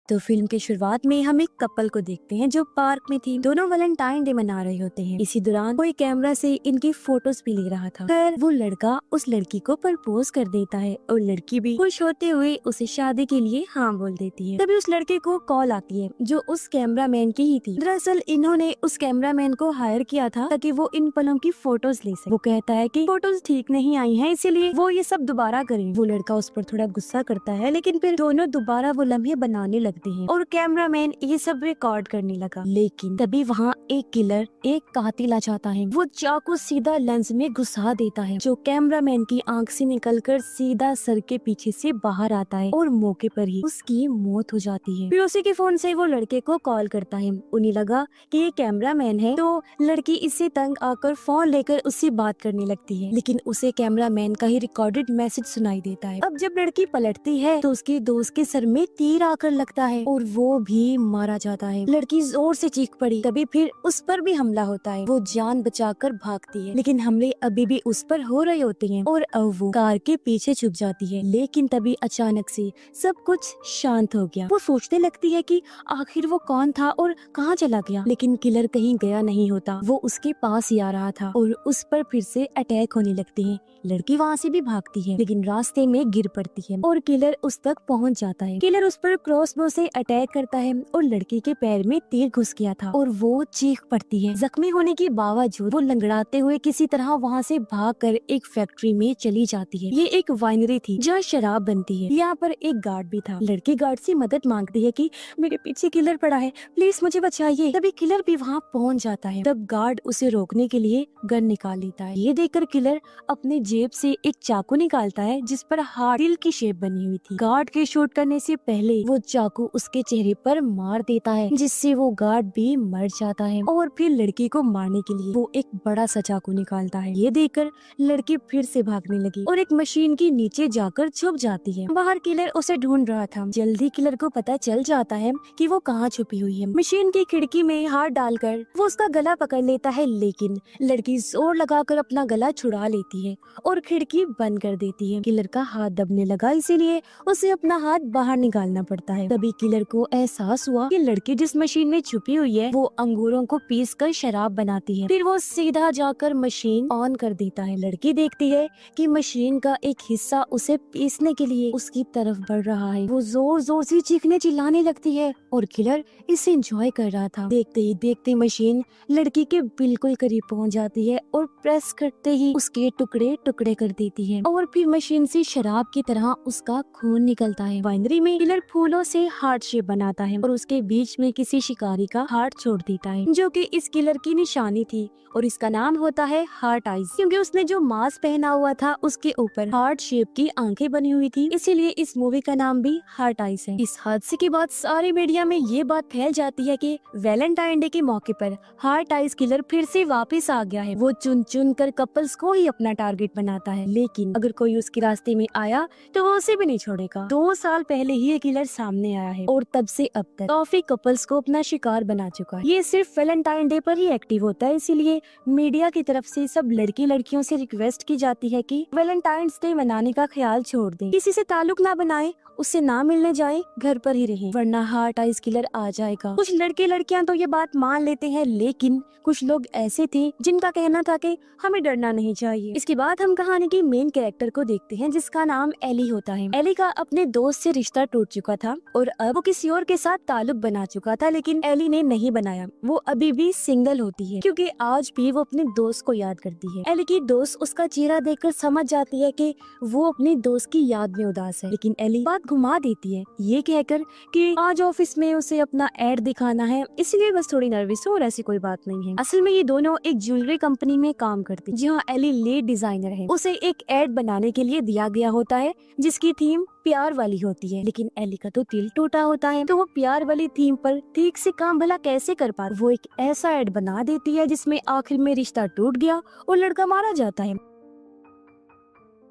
तो फिल्म की शुरुआत में हम एक कपल को देखते हैं जो पार्क में थी। दोनों वैलेंटाइन डे मना रहे होते हैं। इसी दौरान कोई कैमरा से इनकी फोटोज भी ले रहा था। फिर वो लड़का उस लड़की को प्रपोज कर देता है और लड़की भी खुश होते हुए उसे शादी के लिए हाँ बोल देती है। तभी उस लड़के को कॉल आती है जो उस कैमरामैन की ही थी। दरअसल इन्होंने उस कैमरामैन को हायर किया था ताकि वो इन पलों की फोटोज ले सके। वो कहता है कि फोटोज ठीक नहीं आई हैं, इसीलिए वो ये सब दोबारा करें। वो लड़का उस पर थोड़ा गुस्सा करता है, लेकिन फिर दोनों दोबारा वो लम्हे बनाने लगते हैं और कैमरामैन ये सब रिकॉर्ड करने लगा। लेकिन तभी वहाँ एक किलर, एक कातिल आ जाता है। वो चाकू सीधा लेंस में घुसा देता है जो कैमरामैन की आंख से निकलकर सीधा सर के पीछे से बाहर आता है और मौके पर ही उसकी मौत हो जाती है। फिर उसी के फोन से वो लड़के को कॉल करता है। उन्हें लगा कि ये कैमरामैन है, तो लड़की इससे तंग आकर फोन लेकर उससे बात करने लगती है, लेकिन उसे कैमरामैन का ही रिकॉर्डेड मैसेज सुनाई देता है। अब जब लड़की पलटती है तो उसके दोस्त के सर में तीर आकर लगता है और वो भी मारा जाता है। लड़की जोर से चीख पड़ी, तभी फिर उस पर भी हमला होता है। वो जान बचाकर भागती है, लेकिन हमले अभी भी उस पर हो रहे होते हैं और अब वो कार के पीछे छुप जाती है। लेकिन तभी अचानक से सब कुछ शांत हो गया। वो सोचने लगती है कि आखिर वो कौन था और कहाँ चला गया, लेकिन किलर कहीं गया नहीं होता। वो उसके पास ही आ रहा था और उस पर फिर से अटैक होने लगते हैं। लड़की वहाँ से भी भागती है, लेकिन रास्ते में गिर पड़ती है और किलर उस तक पहुँच जाता है। किलर उस पर क्रॉसबो से अटैक करता है और लड़की के पैर में तीर घुस गया था और वो चीख पड़ती है। जख्मी होने के बावजूद वो लंगड़ाते हुए किसी तरह वहाँ से भागकर एक फैक्ट्री में चली जाती है। ये एक वाइनरी थी जहाँ शराब बनती है। यहाँ पर एक गार्ड भी था। लड़की गार्ड से मदद मांगती है कि मेरे पीछे किलर पड़ा है, प्लीज मुझे बचाइए। तभी किलर भी वहाँ पहुँच जाता है। तब गार्ड उसे रोकने के लिए गन निकाल लेता है। ये देखकर किलर अपने जेब से एक चाकू निकालता है जिस पर हार्ट दिल की शेप बनी हुई थी। गार्ड के शूट करने से पहले वो चाकू उसके चेहरे पर मार देता है, जिससे वो गार्ड भी मर जाता है और फिर लड़की को मारने के लिए वो एक बड़ा सा चाकू निकालता है। ये देखकर लड़की फिर से भागने लगी और एक मशीन के नीचे जाकर छुप जाती है। बाहर किलर उसे ढूंढ रहा था। जल्दी किलर को पता चल जाता है कि वो कहाँ छुपी हुई है। मशीन की खिड़की में हाथ डालकर वो उसका गला पकड़ लेता है, लेकिन लड़की जोर लगाकर अपना गला छुड़ा लेती है और खिड़की बंद कर देती है। किलर का हाथ दबने लगा, इसीलिए उसे अपना हाथ बाहर निकालना पड़ता है। तभी किलर को एहसास हुआ कि लड़की जिस मशीन में छुपी हुई है वो अंगूरों को पीसकर शराब बनाती है। फिर वो सीधा जाकर मशीन ऑन कर देता है। लड़की देखती है कि मशीन का एक हिस्सा उसे पीसने के लिए उसकी तरफ बढ़ रहा है। वो जोर जोर से चीखने चिल्लाने लगती है और किलर इसे एंजॉय कर रहा था। देखते ही देखते मशीन लड़की के बिल्कुल करीब पहुंच जाती है और प्रेस करते ही उसके टुकड़े टुकड़े कर देती है और फिर मशीन से शराब की तरह उसका खून निकलता है। वाइनरी में किलर फूलों से हार्ट शेप बनाता है और उसके बीच में किसी शिकारी का हार्ट छोड़ देता है, जो कि इस किलर की निशानी थी और इसका नाम होता है हार्ट आइज, क्योंकि उसने जो मास्क पहना हुआ था उसके ऊपर हार्ट शेप की आंखें बनी हुई थी, इसीलिए इस मूवी का नाम भी हार्ट आइज है। इस हादसे के बाद सारे मीडिया में ये बात फैल जाती है कि वैलेंटाइन डे के मौके पर हार्ट आइज किलर फिर से वापस आ गया है। वो चुन चुन कर कपल्स को ही अपना टारगेट बनाता है, लेकिन अगर कोई उसके रास्ते में आया तो वो उसे भी नहीं छोड़ेगा। 2 साल पहले ही ये किलर सामने आया है और तब से अब तक काफी कपल्स को अपना शिकार बना चुका है। ये सिर्फ वैलेंटाइन डे पर ही एक्टिव होता है, इसीलिए मीडिया की तरफ से सब लड़की लड़कियों से रिक्वेस्ट की जाती है कि वैलेंटाइंस डे मनाने का ख्याल छोड़ दें, किसी से ताल्लुक ना बनाए, उससे ना मिलने जाए, घर पर ही रहें, वरना हार्ट आइज किलर आ जाएगा। कुछ लड़के लड़कियां तो ये बात मान लेते हैं, लेकिन कुछ लोग ऐसे थे जिनका कहना था कि हमें डरना नहीं चाहिए। इसके बाद हम कहानी की मेन कैरेक्टर को देखते हैं जिसका नाम एली होता है। एली का अपने दोस्त से रिश्ता टूट चुका था और अब वो किसी और के साथ ताल्लुक बना चुका था, लेकिन एली ने नहीं बनाया। वो अभी भी सिंगल होती है क्योंकि आज भी वो अपने दोस्त को याद करती है। एली की दोस्त उसका चेहरा देखकर समझ जाती है कि वो अपने दोस्त की याद में उदास है, लेकिन एली बात घुमा देती है ये कहकर कि आज ऑफिस में उसे अपना एड दिखाना है, इसलिए बस थोड़ी नर्वस हो और ऐसी कोई बात नहीं है। असल में ये दोनों एक ज्वेलरी कंपनी में काम करती है जहाँ एली लीड डिजाइनर है। उसे एक एड बनाने के लिए दिया गया होता है जिसकी थीम प्यार वाली होती है, लेकिन एली का तो दिल टूटा होता है, तो वो प्यार वाली थीम पर ठीक से काम भला कैसे कर पा। वो एक ऐसा एड बना देती है जिसमें आखिर में रिश्ता टूट गया और लड़का मारा जाता है।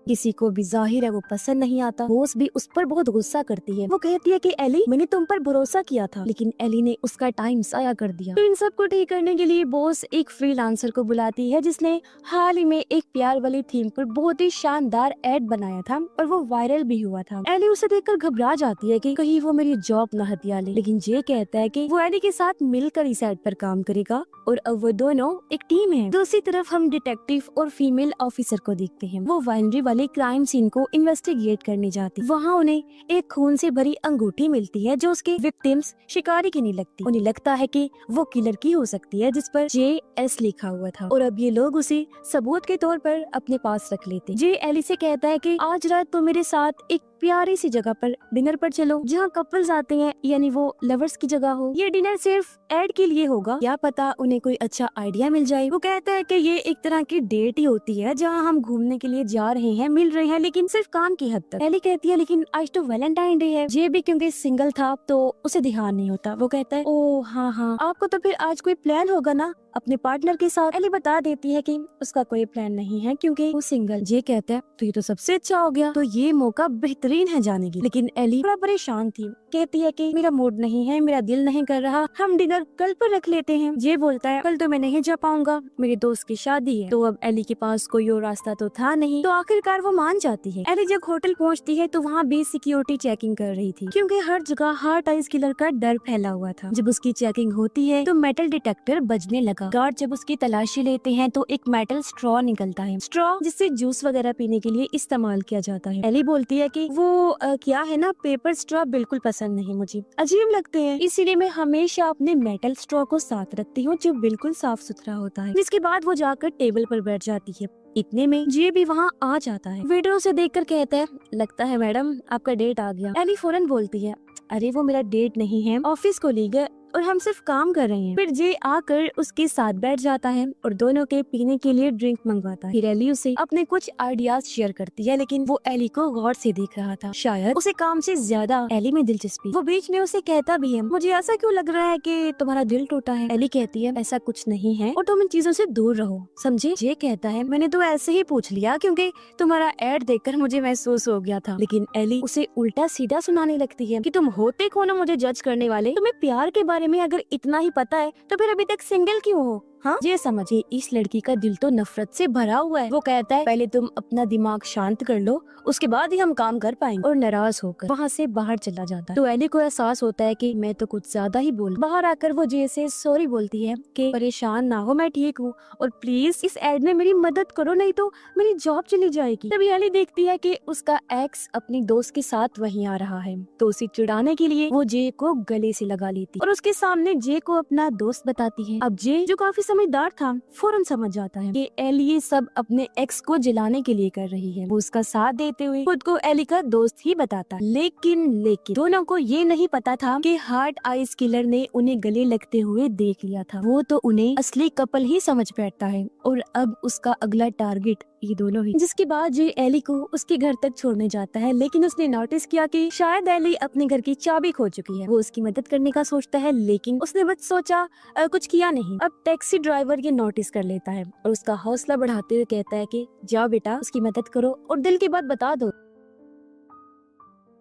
किसी को भी जाहिर है वो पसंद नहीं आता। बॉस भी उस पर बहुत गुस्सा करती है। वो कहती है कि एली, मैंने तुम पर भरोसा किया था, लेकिन एली ने उसका टाइम जाया कर दिया। तो इन सब को ठीक करने के लिए बॉस एक फ्रीलांसर को बुलाती है जिसने हाल ही में एक प्यार वाली थीम पर बहुत ही शानदार एड बनाया था और वो वायरल भी हुआ था। एली उसे देखकर घबरा जाती है कि कहीं वो मेरी जॉब न हथिया ले, लेकिन जे कहता है कि वो एली के साथ मिलकर इस एड पर काम करेगा और अब वो दोनों एक टीम है। दूसरी तरफ हम डिटेक्टिव और फीमेल ऑफिसर को देखते हैं। वो वाइनरी वाले क्राइम सीन को इन्वेस्टिगेट करने जाती। वहाँ उन्हें एक खून से भरी अंगूठी मिलती है जो उसके विक्टिम्स शिकारी की नहीं लगती। उन्हें लगता है कि वो किलर की हो सकती है जिस पर JS लिखा हुआ था और अब ये लोग उसे सबूत के तौर पर अपने पास रख लेते। जे एली से कहता है कि आज रात तो मेरे साथ एक प्यारी सी जगह पर डिनर पर चलो जहाँ कपल्स आते हैं, यानी वो लवर्स की जगह हो। ये डिनर सिर्फ एड के लिए होगा, क्या पता उन्हें कोई अच्छा आइडिया मिल जाए। वो कहता है कि ये एक तरह की डेट ही होती है जहाँ हम घूमने के लिए जा रहे हैं, मिल रहे हैं, लेकिन सिर्फ काम की हद तक। एली कहती है लेकिन आज तो वैलेंटाइन डे है। जे भी क्योंकि सिंगल था तो उसे ध्यान नहीं होता। वो कहता है ओ हाँ, आपको तो फिर आज कोई प्लान होगा ना अपने पार्टनर के साथ। एली बता देती है कि उसका कोई प्लान नहीं है क्योंकि वो सिंगल। जे कहता है तो ये तो सबसे अच्छा हो गया, तो ये मौका बेहतरीन है जाने की। लेकिन एली थोड़ा परेशान थी, कहती है कि मेरा मूड नहीं है, मेरा दिल नहीं कर रहा, हम डिनर कल पर रख लेते हैं। जे बोलता है कल तो मैं नहीं जा पाऊंगा, मेरे दोस्त की शादी है। तो अब एली के पास कोई और रास्ता तो था नहीं, तो आखिरकार वो मान जाती है। एली जब होटल पहुंचती है तो वहाँ बेस सिक्योरिटी चेकिंग कर रही थी क्योंकि हर जगह हार्ट आइज किलर का डर फैला हुआ था। जब उसकी चेकिंग होती है तो मेटल डिटेक्टर बजने लगा। गार्ड जब उसकी तलाशी लेते हैं तो एक मेटल स्ट्रॉ निकलता है, स्ट्रॉ जिससे जूस वगैरह पीने के लिए इस्तेमाल किया जाता है। एली बोलती है कि वो क्या है ना, पेपर स्ट्रॉ बिल्कुल पसंद नहीं, मुझे अजीब लगते हैं, इसीलिए मैं हमेशा अपने मेटल स्ट्रॉ को साथ रखती हूँ जो बिल्कुल साफ सुथरा होता है। जिसके बाद वो जाकर टेबल पर बैठ जाती है। इतने में जे भी वहाँ आ जाता है। वेटर उसे देखकर कहता है लगता है मैडम आपका डेट आ गया। एली फौरन बोलती है अरे वो मेरा डेट नहीं है, ऑफिस कोलीग है और हम सिर्फ काम कर रहे हैं। फिर जे आकर उसके साथ बैठ जाता है और दोनों के पीने के लिए ड्रिंक मंगवाता है। फिर एली उसे अपने कुछ आइडियाज शेयर करती है, लेकिन वो एली को गौर से देख रहा था, शायद उसे काम से ज्यादा एली में दिलचस्पी। वो बीच में उसे कहता भी है मुझे ऐसा क्यों लग रहा है कि तुम्हारा दिल टूटा है। एली कहती है ऐसा कुछ नहीं है और तुम इन चीजों से दूर रहो, समझे। जे कहता है मैंने तो ऐसे ही पूछ लिया क्योंकि तुम्हारा एड देखकर मुझे महसूस हो गया था। लेकिन एली उसे उल्टा सीधा सुनाने लगती है कि तुम होते कौन हो मुझे जज करने वाले, तुम्हें प्यार के बारे में अगर इतना ही पता है तो फिर अभी तक सिंगल क्यों हो। हाँ ये समझिए इस लड़की का दिल तो नफरत से भरा हुआ है। वो कहता है पहले तुम अपना दिमाग शांत कर लो, उसके बाद ही हम काम कर पाएंगे। और नाराज होकर वहाँ से बाहर चला जाता है। तो एली को एहसास होता है कि मैं तो कुछ ज्यादा ही बोल। बाहर आकर वो जे से सॉरी बोलती है कि परेशान ना हो, मैं ठीक हूँ और प्लीज इस एड में मेरी मदद करो नहीं तो मेरी जॉब चली जाएगी। तभी एली देखती है कि उसका एक्स अपनी दोस्त के साथ वहीं आ रहा है, तो उसे चिढ़ाने के लिए वो जे को गले से लगा लेती और उसके सामने जे को अपना दोस्त बताती है। अब जे जो काफी समझदार था फौरन समझ जाता है कि एली ये सब अपने एक्स को जलाने के लिए कर रही है। वो उसका साथ देते हुए खुद को एली का दोस्त ही बताता। लेकिन दोनों को ये नहीं पता था कि हार्ट आइज किलर ने उन्हें गले लगते हुए देख लिया था। वो तो उन्हें असली कपल ही समझ बैठता है और अब उसका अगला टारगेट ये दोनों ही। जिसके बाद जे एली को उसके घर तक छोड़ने जाता है, लेकिन उसने नोटिस किया कि शायद एली अपने घर की चाबी खो चुकी है। वो उसकी मदद करने का सोचता है, लेकिन उसने बस सोचा कुछ किया नहीं। अब टैक्सी ड्राइवर ये नोटिस कर लेता है और उसका हौसला बढ़ाते हुए कहता है कि जाओ बेटा उसकी मदद करो और दिल की बात बता दो।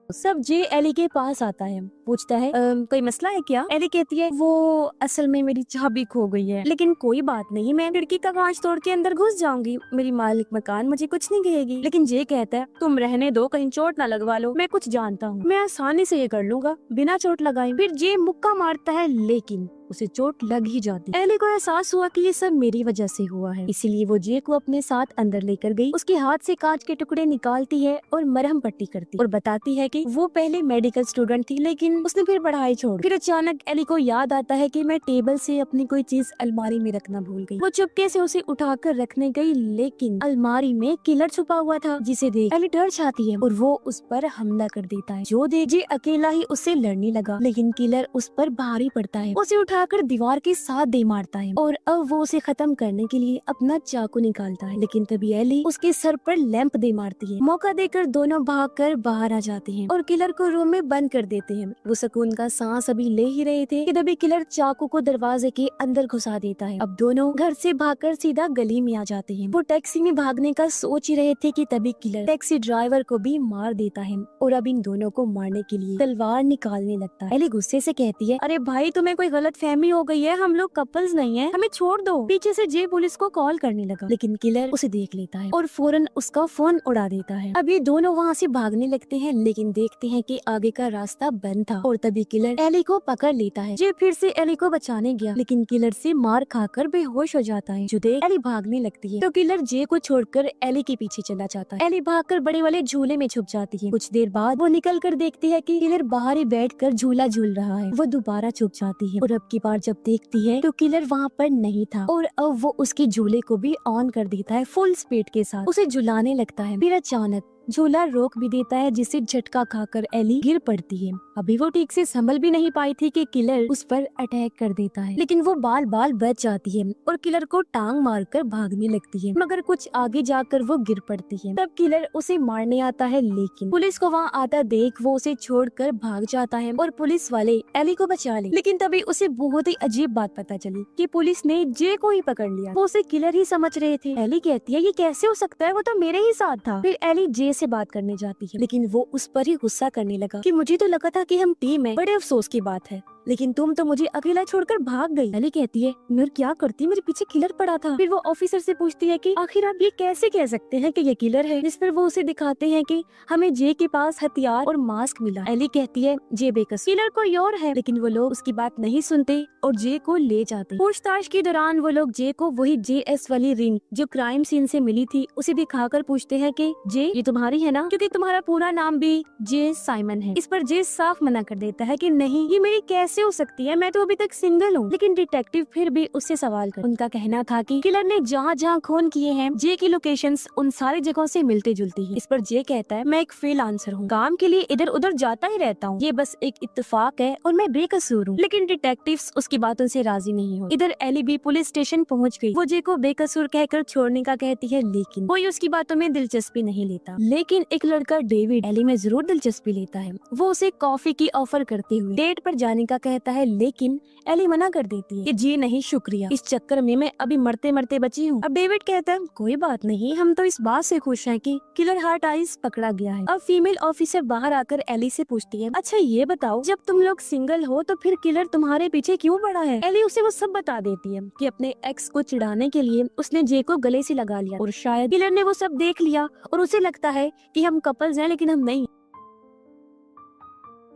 सब जे एली के पास आता है, पूछता है कोई मसला है क्या। एली कहती है वो असल में मेरी चाबी खो गई है, लेकिन कोई बात नहीं, मैं खिड़की का कांच तोड़ के अंदर घुस जाऊंगी, मेरी मालिक मकान मुझे कुछ नहीं कहेगी। लेकिन जे कहता है तुम रहने दो, कहीं चोट ना लगवा लो, मैं कुछ जानता हूँ, मैं आसानी से ये कर लूंगा बिना चोट लगाए। फिर जे मुक्का मारता है लेकिन उसे चोट लग ही जाती। एली को एहसास हुआ कि ये सब मेरी वजह से हुआ है, इसीलिए वो जे को अपने साथ अंदर लेकर गई, उसके हाथ से कांच के टुकड़े निकालती है और मरहम पट्टी करती और बताती है कि वो पहले मेडिकल स्टूडेंट थी लेकिन उसने फिर पढ़ाई छोड़। फिर अचानक एली को याद आता है कि मैं टेबल से अपनी कोई चीज अलमारी में रखना भूल गई। वो चुपके से उसे उठाकर रखने गई, लेकिन अलमारी में किलर छुपा हुआ था, जिसे देख एली डर जाती है और वो उस पर हमला कर देता है। जो देख जे अकेला ही उससे लड़ने लगा, लेकिन किलर उस पर भारी पड़ता है, उसे उठाकर दीवार के साथ दे मारता है और अब वो उसे खत्म करने के लिए अपना चाकू निकालता है। लेकिन तभी एली उसके सर पर लैंप दे मारती है। मौका देकर दोनों भागकर बाहर आ जाते हैं और किलर को रूम में बंद कर देते हैं। वो सुकून का सांस अभी ले ही रहे थे कि तभी किलर चाकू को दरवाजे के अंदर घुसा देता है। अब दोनों घर से भागकर सीधा गली में आ जाते हैं। वो टैक्सी में भागने का सोच ही रहे थे कि तभी किलर टैक्सी ड्राइवर को भी मार देता है और अब इन दोनों को मारने के लिए तलवार निकालने लगता है। एली गुस्से से कहती है, अरे भाई तुम्हें कोई गलत फहमी हो गई है, हम लोग कपल्स नहीं है, हमें छोड़ दो। पीछे से जे पुलिस को कॉल करने लगा, लेकिन किलर उसे देख लेता है और फौरन उसका फोन उड़ा देता है। अब ये दोनों वहाँ से भागने लगते हैं, लेकिन देखते हैं कि आगे का रास्ता बंद था और तभी किलर एली को पकड़ लेता है। जे फिर से एली को बचाने गया, लेकिन किलर से मार खाकर बेहोश हो जाता है। जो देख एली भागने लगती है तो किलर जे को छोड़कर एली के पीछे चला जाता है। एली भागकर बड़े वाले झूले में छुप जाती है। कुछ देर बाद वो निकल कर देखती है कि किलर बाहर ही बैठकर झूला झूल रहा है। वो दोबारा छुप जाती है और अब की बार जब देखती है तो किलर वहाँ पर नहीं था और अब वो उसके झूले को भी ऑन कर देता है फुल स्पीड के साथ। उसे झुलाने लगता है। फिर अचानक झूला रोक भी देता है, जिससे झटका खाकर एली गिर पड़ती है। अभी वो ठीक से संभल भी नहीं पाई थी कि किलर उस पर अटैक कर देता है, लेकिन वो बाल बाल बच जाती है और किलर को टांग मारकर भागने लगती है, मगर कुछ आगे जाकर वो गिर पड़ती है। तब किलर उसे मारने आता है, लेकिन पुलिस को वहाँ आता देख वो उसे छोड़कर भाग जाता है और पुलिस वाले एली को बचा ले। लेकिन तभी उसे बहुत ही अजीब बात पता चली कि पुलिस ने जे को ही पकड़ लिया। वो उसे किलर ही समझ रहे थे। एली कहती है, ये कैसे हो सकता है, वो तो मेरे ही साथ था। फिर एली जे से बात करने जाती है, लेकिन वो उस पर ही गुस्सा करने लगा कि मुझे तो लगा था कि हम टीम है, बड़े अफसोस की बात है, लेकिन तुम तो मुझे अकेला छोड़कर भाग गई। एली कहती है, मैं क्या करती, मेरे पीछे किलर पड़ा था। फिर वो ऑफिसर से पूछती है कि आखिर आप ये कैसे कह सकते हैं कि ये किलर है। जिस पर वो उसे दिखाते हैं कि हमें जे के पास हथियार और मास्क मिला। एली कहती है, जे बेकस, किलर कोई और है, लेकिन वो लोग उसकी बात नहीं सुनते और जे को ले जाते। पूछताछ के दौरान वो लोग जे को वही JS वाली रिंग जो क्राइम सीन से मिली थी उसे दिखाकर पूछते हैं कि जे ये तुम्हारी है ना, क्योंकि तुम्हारा पूरा नाम भी जे साइमन है। इस पर जे साफ मना कर देता है कि नहीं, ये मेरी कैसे हो सकती है, मैं तो अभी तक सिंगल हूँ। लेकिन डिटेक्टिव फिर भी उससे सवाल कर। उनका कहना था कि किलर ने जहाँ जहाँ खून किए हैं जे की लोकेशंस उन सारी जगहों से मिलते जुलती है। इस पर जे कहता है, मैं एक फ्रीलांसर हूँ, काम के लिए इधर उधर जाता ही रहता हूँ, ये बस एक इत्तेफाक है और मैं बेकसूर हूँ। लेकिन डिटेक्टिव्स उसकी बातों से राजी नहीं हो। इधर एली भी पुलिस स्टेशन पहुँच गई। वो जे को बेकसूर कहकर छोड़ने का कहती है, लेकिन कोई उसकी बातों में दिलचस्पी नहीं लेता। लेकिन एक लड़का डेविड एली में जरूर दिलचस्पी लेता है। वो उसे कॉफी की ऑफर करते हुए डेट पर जाने का कहता है, लेकिन एली मना कर देती है कि जी नहीं शुक्रिया, इस चक्कर में मैं अभी मरते मरते बची हूँ। अब डेविड कहता है, कोई बात नहीं, हम तो इस बात से खुश हैं कि किलर हार्ट आइस पकड़ा गया है। अब फीमेल ऑफिसर बाहर आकर एली से पूछती है, अच्छा ये बताओ, जब तुम लोग सिंगल हो तो फिर किलर तुम्हारे पीछे क्यों पड़ा है। एली उसे वो सब बता देती है कि अपने एक्स को चिढ़ाने के लिए उसने जे को गले से लगा लिया और शायद किलर ने वो सब देख लिया और उसे लगता है कि हम कपल्स हैं, लेकिन हम नहीं।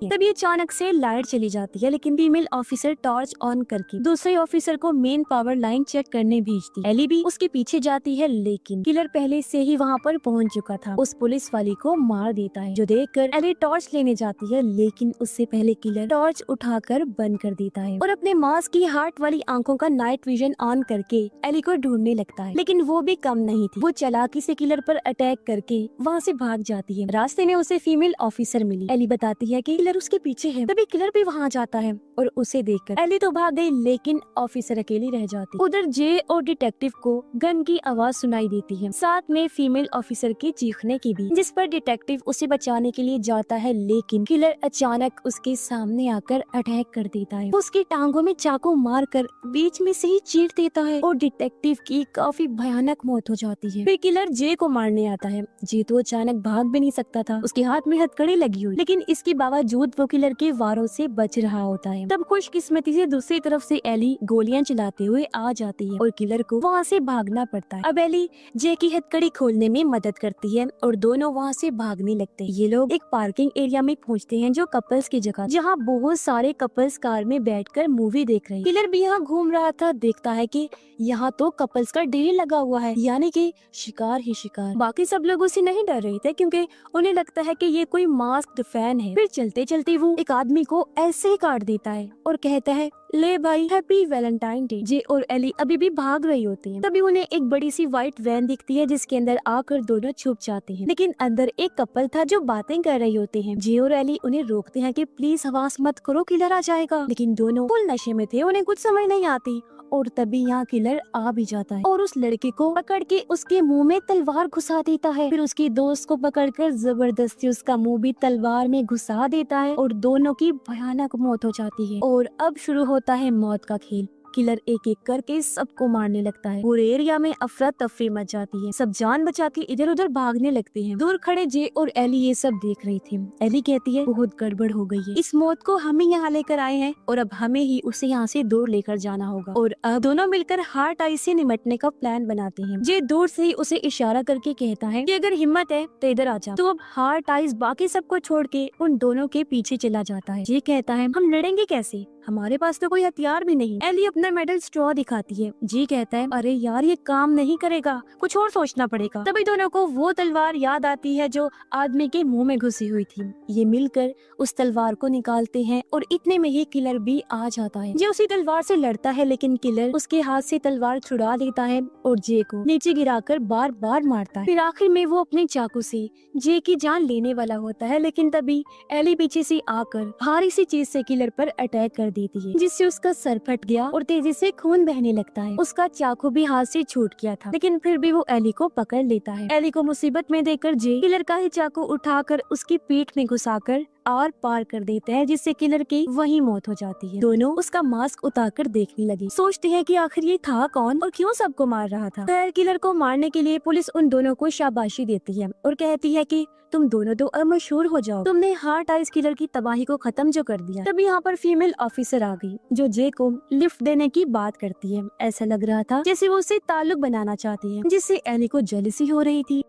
तभी अचानक से लाइट चली जाती है, लेकिन फीमेल ऑफिसर टॉर्च ऑन करके दूसरे ऑफिसर को मेन पावर लाइन चेक करने भेजती है। एली भी उसके पीछे जाती है, लेकिन किलर पहले से ही वहाँ पर पहुँच चुका था। उस पुलिस वाली को मार देता है, जो देखकर एली टॉर्च लेने जाती है, लेकिन उससे पहले किलर टॉर्च उठाकर बंद कर देता है और अपने मास्क की हार्ट वाली आंखों का नाइट विजन ऑन करके एली को ढूंढने लगता है। लेकिन वो भी कम नहीं थी। वो चालाकी से किलर पर अटैक करके वहाँ से भाग जाती है। रास्ते में उसे फीमेल ऑफिसर मिली। एली बताती है कि किलर उसके पीछे है। तभी किलर भी वहाँ जाता है और उसे देखकर एली तो भाग गई, लेकिन ऑफिसर अकेली रह जाती। उधर जे और डिटेक्टिव को गन की आवाज सुनाई देती है, साथ में फीमेल ऑफिसर के चीखने की भी, जिस पर डिटेक्टिव उसे बचाने के लिए जाता है, लेकिन किलर अचानक उसके सामने आकर अटैक कर देता है। उसकी टांगों में चाकू मारकर बीच में से ही चीर देता है और डिटेक्टिव की काफी भयानक मौत हो जाती है। फिर किलर जे को मारने आता है। जे तो अचानक भाग भी नहीं सकता था, उसके हाथ में हथकड़ी लगी हुई, लेकिन इसके बावजूद वो किलर के वारों से बच रहा होता है। तब खुशकिस्मती से दूसरी तरफ से एली गोलियां चलाते हुए आ जाती है और किलर को वहाँ से भागना पड़ता है। अब एली जे की हथकड़ी खोलने में मदद करती है और दोनों वहाँ से भागने लगते हैं। ये लोग एक पार्किंग एरिया में पहुँचते हैं, जो कपल्स की जगह, जहाँ बहुत सारे कपल्स कार में बैठकर मूवी देख रहे हैं। किलर भी यहाँ घूम रहा था, देखता है कि यहाँ तो कपल्स का ढेर लगा हुआ है, यानी कि शिकार ही शिकार। बाकी सब लोग उसे नहीं डर रहे थे, क्योंकि उन्हें लगता है कि ये कोई मास्क्ड फैन है। फिर चलते चलते वो एक आदमी को ऐसे ही काट देता है और कहता है, ले भाई हैप्पी वैलेंटाइन डे। जे और एली अभी भी भाग रही होती हैं। तभी उन्हें एक बड़ी सी व्हाइट वैन दिखती है जिसके अंदर आकर दोनों छुप जाते हैं, लेकिन अंदर एक कपल था जो बातें कर रही होते हैं। जे और एली उन्हें रोकते हैं कि प्लीज आवाज मत करो, किलर आ जाएगा, लेकिन दोनों फुल नशे में थे, उन्हें कुछ समझ नहीं आती। और तभी यहाँ किलर आ भी जाता है और उस लड़के को पकड़ के उसके मुंह में तलवार घुसा देता है। फिर उसकी दोस्त को पकड़कर जबरदस्ती उसका मुंह भी तलवार में घुसा देता है और दोनों की भयानक मौत हो जाती है। और अब शुरू होता है मौत का खेल। किलर एक एक करके सबको मारने लगता है। पूरे एरिया में अफरा तफरी मच जाती है। सब जान बचा के इधर उधर भागने लगते हैं। दूर खड़े जे और एली ये सब देख रही थी। एली कहती है बहुत गड़बड़ हो गई है, इस मौत को हम ही यहाँ लेकर आए हैं और अब हमें ही उसे यहाँ से दूर लेकर जाना होगा। और अब दोनों मिलकर हार्ट आई से निपटने का प्लान बनाते हैं। जे दूर से ही उसे इशारा करके कहता है कि अगर हिम्मत है तो इधर आ जा। तो अब हार्ट आइस बाकी सबको छोड़ के उन दोनों के पीछे चला जाता है। जे कहता है हम लड़ेंगे कैसे, हमारे पास तो कोई हथियार भी नहीं। एली अपना मेटल स्ट्रॉ दिखाती है। जी कहता है अरे यार ये काम नहीं करेगा, कुछ और सोचना पड़ेगा। तभी दोनों को वो तलवार याद आती है जो आदमी के मुंह में घुसी हुई थी। ये मिलकर उस तलवार को निकालते हैं और इतने में ही किलर भी आ जाता है। जे उसी तलवार से लड़ता है लेकिन किलर उसके हाथ से तलवार छुड़ा देता है और जे को नीचे गिराकर बार बार मारता है। फिर आखिर में वो अपने चाकू से जे की जान लेने वाला होता है, लेकिन तभी एली पीछे से आकर भारी सी चीज से किलर पर अटैक कर देती है, जिससे उसका सर फट गया और तेजी से खून बहने लगता है। उसका चाकू भी हाथ से छूट गया था, लेकिन फिर भी वो एली को पकड़ लेता है। एली को मुसीबत में देखकर जे किलर का ही चाकू उठाकर उसकी पीठ में घुसाकर आर पार कर देता है, जिससे किलर की वही मौत हो जाती है। दोनों उसका मास्क उतारकर देखने लगी, सोचते हैं कि आखिर ये था कौन और क्यों सबको मार रहा था। खैर किलर को मारने के लिए पुलिस उन दोनों को शाबाशी देती है और कहती है कि तुम दोनों तो अब मशहूर हो जाओ, तुमने हार्ट आइस किलर की तबाही को खत्म जो कर दिया। तभी यहाँ पर फीमेल ऑफिसर आ गई जो जे को लिफ्ट देने की बात करती है। ऐसा लग रहा था जैसे वो उससे ताल्लुक बनाना चाहती है, जिससे एली को जेलसी हो रही थी।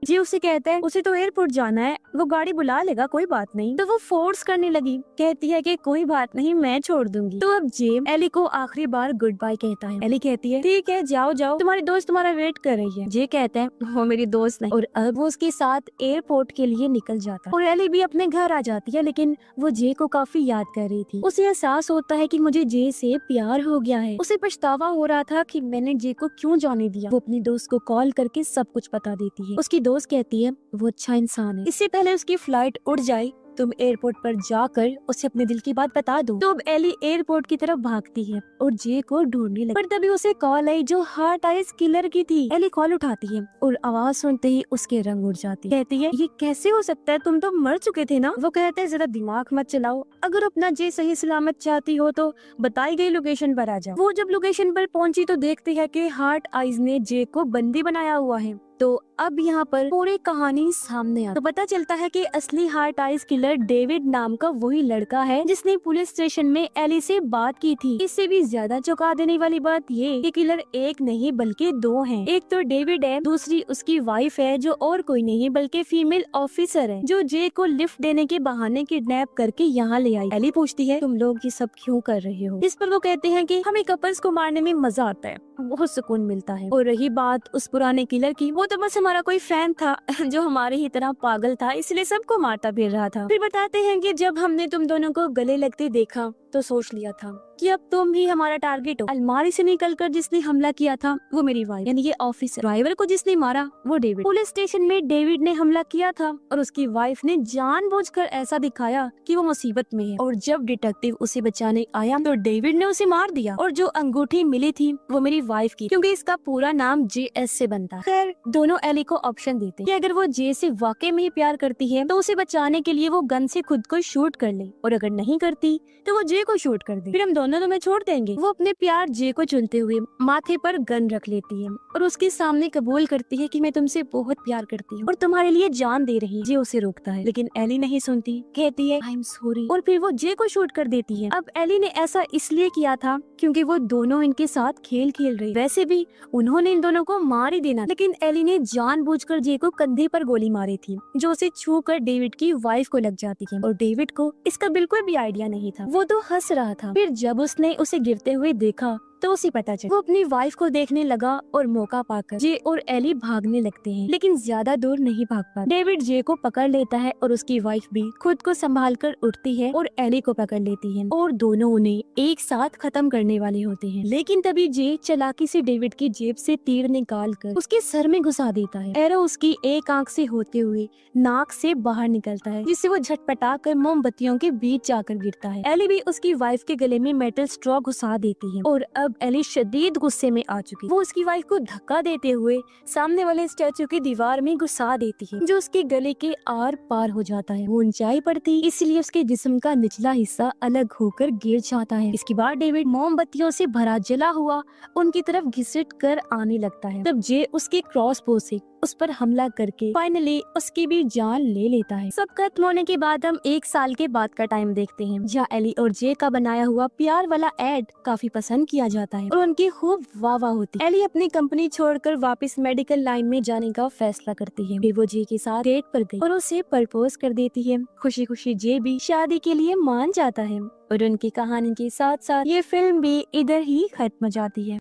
जी उसे कहता है उसे तो एयरपोर्ट जाना है, वो गाड़ी बुला लेगा, कोई बात नहीं। तो वो फोर्स करने लगी, कहती है कि कोई बात नहीं मैं छोड़ दूंगी। तो अब जे एली को आखिरी बार गुड बाय कहता है। एली कहती है ठीक है जाओ जाओ, तुम्हारी दोस्त तुम्हारा वेट कर रही है। जे कहता है वो मेरी दोस्त नहीं, और अब वो उसके साथ एयरपोर्ट के लिए निकल जाता है और एली भी अपने घर आ जाती है, लेकिन वो जे को काफी याद कर रही थी। उसे एहसास होता है कि मुझे जे से प्यार हो गया है। उसे पछतावा हो रहा था कि मैंने जे को क्यों जाने दिया। वो अपनी दोस्त को कॉल करके सब कुछ बता देती है। उसकी दोस्त कहती है वो अच्छा इंसान है, इससे पहले उसकी फ्लाइट उड़ जाए तुम एयरपोर्ट पर जाकर उसे अपने दिल की बात बता दो। तो अब एली एयरपोर्ट की तरफ भागती है और जे को ढूंढने लगती है, पर तभी उसे कॉल आई जो हार्ट आइस किलर की थी। एली कॉल उठाती है और आवाज सुनते ही उसके रंग उड़ जाती है। कहती है ये कैसे हो सकता है, तुम तो मर चुके थे ना। वो कहते हैं जरा दिमाग मत चलाओ, अगर अपना जे सही सलामत चाहती हो तो बताई गई लोकेशन पर आ जाओ। वो जब लोकेशन पर पहुंची तो देखती है कि हार्ट आइस ने जे को बंदी बनाया हुआ है। तो अब यहाँ पर पूरी कहानी सामने आती तो पता चलता है कि असली हार्ट आइस किलर डेविड नाम का वही लड़का है जिसने पुलिस स्टेशन में एली से बात की थी। इससे भी ज्यादा चौंका देने वाली बात ये कि किलर एक नहीं बल्कि दो हैं। एक तो डेविड है, दूसरी उसकी वाइफ है जो और कोई नहीं बल्कि फीमेल ऑफिसर है जो जे को लिफ्ट देने के बहाने किडनैप करके यहाँ ले आई। एली पूछती है तुम लोग ये सब क्यों कर रहे हो। इस पर वो कहते हैं कि हमें कपल्स को मारने में मजा आता है, बहुत सुकून मिलता है। और रही बात उस पुराने किलर की, वो तो बस हमारा कोई फैन था जो हमारे ही तरह पागल था, इसलिए सबको मारता फिर रहा था। फिर बताते हैं कि जब हमने तुम दोनों को गले लगते देखा तो सोच लिया था कि अब तुम ही हमारा टारगेट हो। अलमारी से निकलकर जिसने हमला किया था वो मेरी वाइफ यानी ये ऑफिसर, ड्राइवर को जिसने मारा वो डेविड। पुलिस स्टेशन में डेविड ने हमला किया था और उसकी वाइफ ने जानबूझकर ऐसा दिखाया कि वो मुसीबत में है, और जब डिटेक्टिव उसे बचाने आया तो डेविड ने उसे मार दिया। और जो अंगूठी मिली थी वो मेरी वाइफ की, क्योंकि इसका पूरा नाम JS से बनता है। खैर दोनों एली को ऑप्शन देते कि अगर वो जे से वाकई में ही प्यार करती है तो उसे बचाने के लिए वो गन से खुद को शूट कर ले, और अगर नहीं करती तो वो जे को शूट कर दे, फिर हम दोनों तुम्हें छोड़ देंगे। वो अपने प्यार जे को चुनते हुए माथे पर गन रख लेती है और उसके सामने कबूल करती है कि मैं तुमसे बहुत प्यार करती हूँ और तुम्हारे लिए जान दे रही। जे उसे रोकता है लेकिन एली नहीं सुनती, कहती है आई एम सॉरी, और फिर वो जे को शूट कर देती है। अब एली ने ऐसा इसलिए किया था क्योंकि वो दोनों इनके साथ खेल खेल रही। वैसे भी उन्होंने इन दोनों को मार ही देना, लेकिन एली ने जानबूझकर जे को कंधे पर गोली मारी थी जो उसे छू कर डेविड की वाइफ को लग जाती है, और डेविड को इसका बिल्कुल भी आइडिया नहीं था, वो तो हंस रहा था। फिर जब उसने उसे गिरते हुए देखा तो उसे पता चला। वो अपनी वाइफ को देखने लगा और मौका पाकर जे और एली भागने लगते हैं, लेकिन ज्यादा दूर नहीं भाग पाते। डेविड जे को पकड़ लेता है और उसकी वाइफ भी खुद को संभाल कर उठती है और एली को पकड़ लेती है और दोनों उन्हें एक साथ खत्म करने वाले होते हैं। लेकिन तभी जे चालाकी से डेविड की जेब से तीर निकाल कर उसके सर में घुसा देता है। एरो उसकी एक आंख से होते हुए नाक से बाहर निकलता है, जिससे वो झटपटा कर मोमबत्तियों के बीच जाकर गिरता है। एली भी उसकी वाइफ के गले में मेटल स्ट्रॉ घुसा देती है और अब एली शदीद गुस्से में आ चुकी। वो उसकी वाइफ को धक्का देते हुए सामने वाले स्टैचू की दीवार में घुसा देती है, जो उसके गले के आर पार हो जाता है। वो ऊंचाई पर थी, इसलिए उसके जिस्म का निचला हिस्सा अलग होकर गिर जाता है। इसके बाद डेविड मोमबत्तियों से भरा जला हुआ उनकी तरफ घिसट कर आने लगता है। तब जे उसके क्रॉसबो से उस पर हमला करके फाइनली उसकी भी जान ले लेता है। सब खत्म होने के बाद हम 1 साल के बाद का टाइम देखते हैं, जहाँ एली और जे का बनाया हुआ प्यार वाला एड काफी पसंद किया जाता है और उनकी खूब वाह होती है। एली अपनी कंपनी छोड़कर वापस मेडिकल लाइन में जाने का फैसला करती है। फिर वो जे के साथ डेट पर गई और उसे प्रपोज कर देती है। खुशी खुशी जे भी शादी के लिए मान जाता है और उनकी कहानी के साथ साथ ये फिल्म भी इधर ही खत्म हो जाती है।